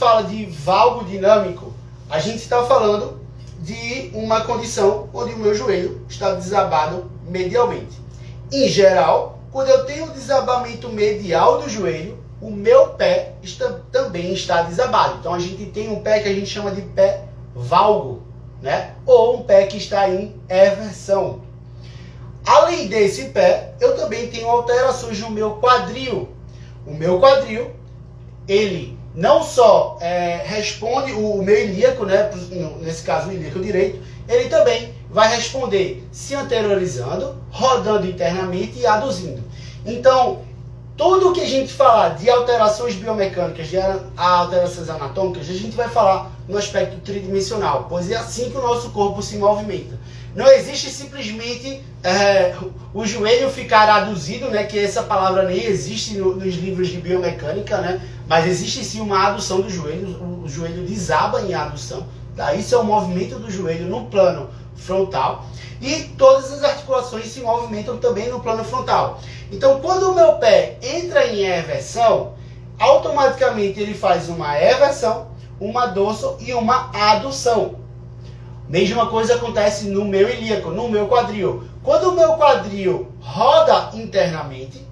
fala de valgo dinâmico, a gente está falando de uma condição onde o meu joelho está desabado medialmente. Em geral, quando eu tenho desabamento medial do joelho, o meu pé também está desabado. Então a gente tem um pé que a gente chama de pé valgo, né? Ou um pé que está em eversão. Além desse pé, eu também tenho alterações no meu quadril. O meu quadril, ele não só responde, o meu ilíaco, né? Nesse caso o ilíaco direito, ele também vai responder se anteriorizando, rodando internamente e aduzindo. Então, tudo que a gente falar de alterações biomecânicas, de alterações anatômicas, a gente vai falar no aspecto tridimensional, pois é assim que o nosso corpo se movimenta. Não existe simplesmente o joelho ficar aduzido, né, que essa palavra nem existe nos livros de biomecânica, né, mas existe sim uma adução do joelho, o joelho desaba em adução, tá? Isso é o movimento do joelho no plano frontal e todas as articulações se movimentam também no plano frontal. Então, quando o meu pé entra em eversão, automaticamente ele faz uma eversão, uma dorsal e uma adução. Mesma coisa acontece no meu ilíaco, no meu quadril. Quando o meu quadril roda internamente,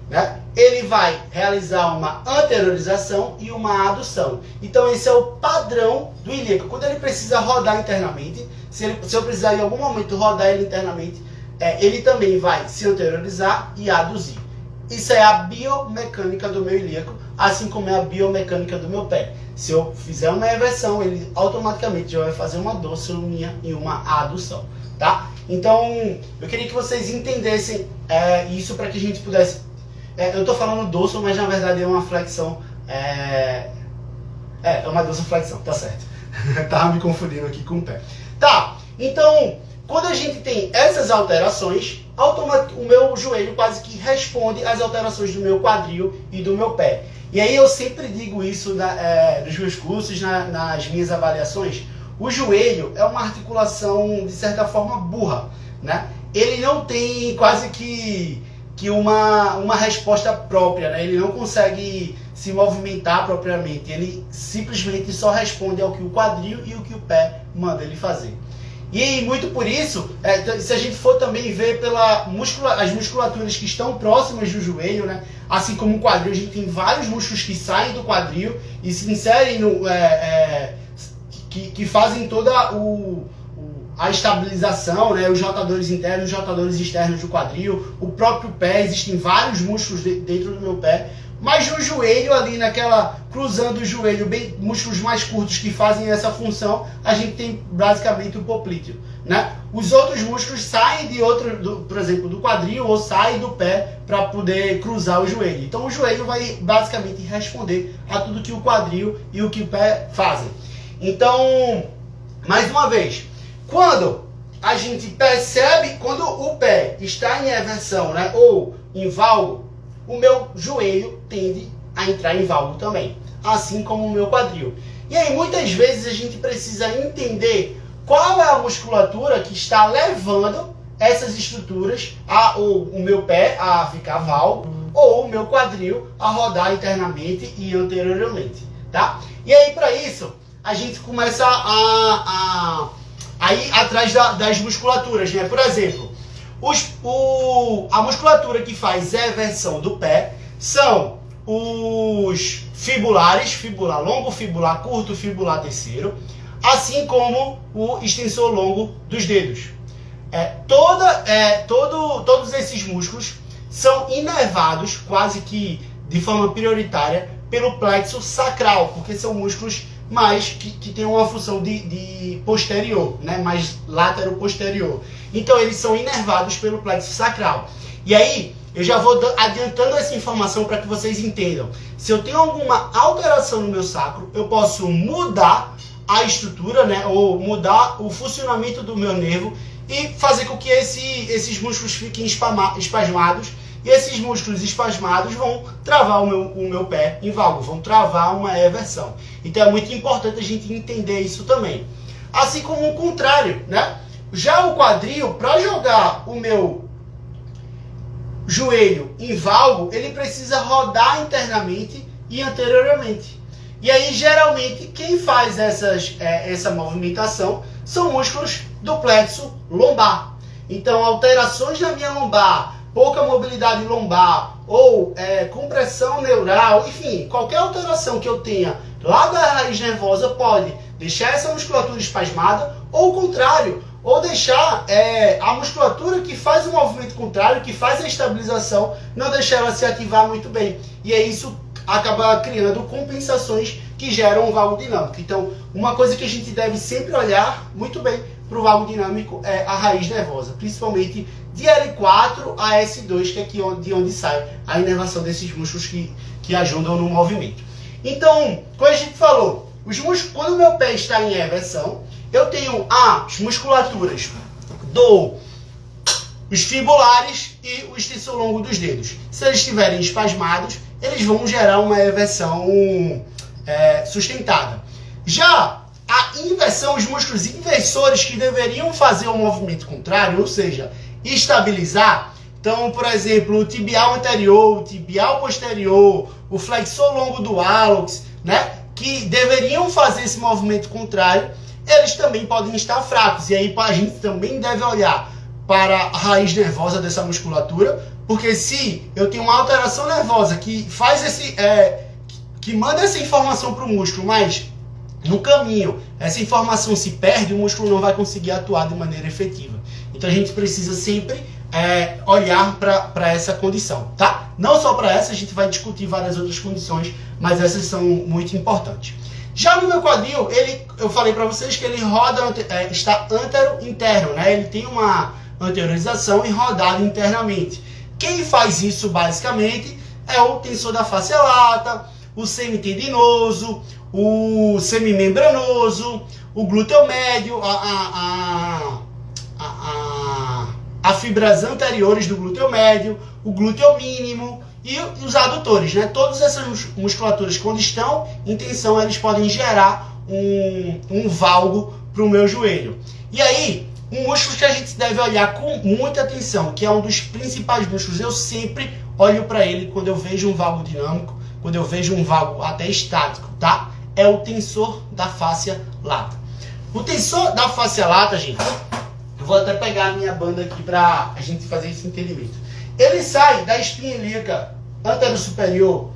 né, ele vai realizar uma anteriorização e uma adução. Então esse é o padrão do ilíaco. Quando ele precisa rodar internamente, se eu precisar em algum momento rodar ele internamente, ele também vai se anteriorizar e aduzir. Isso é a biomecânica do meu ilíaco, assim como é a biomecânica do meu pé. Se eu fizer uma eversão, ele automaticamente já vai fazer uma dorsal e uma adução, tá? Então, eu queria que vocês entendessem isso para que a gente pudesse... eu estou falando dorsal, mas na verdade é uma flexão... é uma dorsal flexão, tá certo. Tava me confundindo aqui com o pé. Tá, então, quando a gente tem essas alterações, o meu joelho quase que responde às alterações do meu quadril e do meu pé. E aí eu sempre digo isso nos meus cursos, nas minhas avaliações. O joelho é uma articulação, de certa forma, burra, né? Ele não tem quase que uma resposta própria, né? Ele não consegue se movimentar propriamente. Ele simplesmente só responde ao que o quadril e o que o pé manda ele fazer. E muito por isso, se a gente for também ver as musculaturas que estão próximas do joelho, né? Assim como o quadril, a gente tem vários músculos que saem do quadril e se inserem que fazem toda a estabilização, né? Os rotadores internos, os rotadores externos do quadril, o próprio pé, existem vários músculos dentro do meu pé. Mas no joelho, ali cruzando o joelho, músculos mais curtos que fazem essa função, a gente tem basicamente o poplíteo, né? Os outros músculos saem por exemplo, do quadril ou saem do pé para poder cruzar o joelho. Então o joelho vai basicamente responder a tudo que o quadril e o que o pé fazem. Então, mais uma vez, quando a gente percebe, quando o pé está em eversão, né, ou em valgo, o meu joelho tende a entrar em valgo também, assim como o meu quadril. E aí muitas vezes a gente precisa entender qual é a musculatura que está levando essas estruturas, ou o meu pé a ficar valgo, ou o meu quadril a rodar internamente e anteriormente, tá? E aí para isso a gente começa a ir atrás das musculaturas, né? Por exemplo, a musculatura que faz eversão do pé são os fibulares, fibular longo, fibular curto, fibular terceiro, assim como o extensor longo dos dedos. Todos esses músculos são inervados quase que de forma prioritária pelo plexo sacral, porque são músculos que têm uma função de posterior, né? Mais látero-posterior. Então eles são inervados pelo plexo sacral. E aí eu já vou adiantando essa informação para que vocês entendam. Se eu tenho alguma alteração no meu sacro, eu posso mudar a estrutura, né? Ou mudar o funcionamento do meu nervo e fazer com que esses músculos fiquem espasmados. E esses músculos espasmados vão travar o meu pé em valgo, vão travar uma eversão. Então é muito importante a gente entender isso também. Assim como o contrário, né? Já o quadril, para jogar o meu joelho em valgo, ele precisa rodar internamente e anteriormente. E aí, geralmente, quem faz essa movimentação são músculos do plexo lombar. Então, alterações na minha lombar, pouca mobilidade lombar ou compressão neural, enfim, qualquer alteração que eu tenha lá da raiz nervosa pode deixar essa musculatura espasmada ou o contrário, ou deixar a musculatura que faz o movimento contrário, que faz a estabilização, não deixar ela se ativar muito bem. E aí isso acaba criando compensações que geram um valgo dinâmico. Então, uma coisa que a gente deve sempre olhar muito bem para o valgo dinâmico é a raiz nervosa, principalmente de L4 a S2, que é aqui de onde sai a inervação desses músculos que ajudam no movimento. Então, como a gente falou, os músculos, quando o meu pé está em eversão, eu tenho as musculaturas os fibulares e o extensor longo dos dedos. Se eles estiverem espasmados, eles vão gerar uma eversão sustentada. Já a inversão, os músculos inversores que deveriam fazer o movimento contrário, ou seja, estabilizar. Então, por exemplo, o tibial anterior, o tibial posterior, o flexor longo do hálux, né, que deveriam fazer esse movimento contrário, eles também podem estar fracos. E aí a gente também deve olhar para a raiz nervosa dessa musculatura, porque se eu tenho uma alteração nervosa que faz que manda essa informação para o músculo, mas no caminho essa informação se perde, o músculo não vai conseguir atuar de maneira efetiva. Então a gente precisa sempre olhar para essa condição, tá? Não só para essa, a gente vai discutir várias outras condições, mas essas são muito importantes. Já no meu quadril, eu falei para vocês que ele está antero-interno, né? Ele tem uma anteriorização e rodado internamente. Quem faz isso basicamente é o tensor da face lata, o semitendinoso, o semimembranoso, o glúteo médio, as fibras anteriores do glúteo médio, o glúteo mínimo e os adutores, né? Todas essas musculaturas, quando estão em tensão, eles podem gerar um valgo para o meu joelho. E aí, um músculo que a gente deve olhar com muita atenção, que é um dos principais músculos, eu sempre olho para ele quando eu vejo um valgo dinâmico, quando eu vejo um valgo até estático, tá? É o tensor da fáscia lata. O tensor da fáscia lata, gente, eu vou até pegar a minha banda aqui para a gente fazer esse entendimento. Ele sai da espinha ilíaca anterosuperior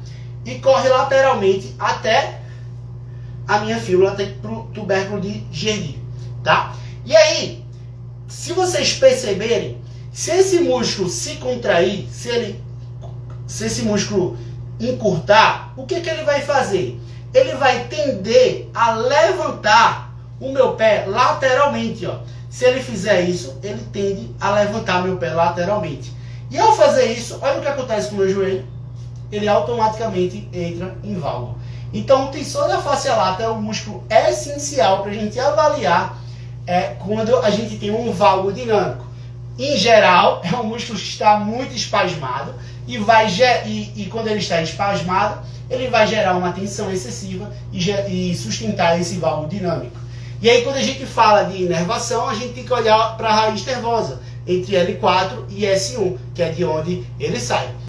e corre lateralmente até a minha fíbula, até para o tubérculo de Gerli, tá? E aí, se vocês perceberem, se esse músculo se contrair, se esse músculo encurtar, o que ele vai fazer? Ele vai tender a levantar o meu pé lateralmente, ó. Se ele fizer isso, ele tende a levantar meu pé lateralmente. E ao fazer isso, olha o que acontece com o meu joelho. Ele automaticamente entra em valgo. Então, o tensor da fáscia lata é um músculo essencial para a gente avaliar quando a gente tem um valgo dinâmico. Em geral, é um músculo que está muito espasmado e quando ele está espasmado, ele vai gerar uma tensão excessiva e sustentar esse valgo dinâmico. E aí, quando a gente fala de inervação, a gente tem que olhar para a raiz nervosa, entre L4 e S1, que é de onde ele sai.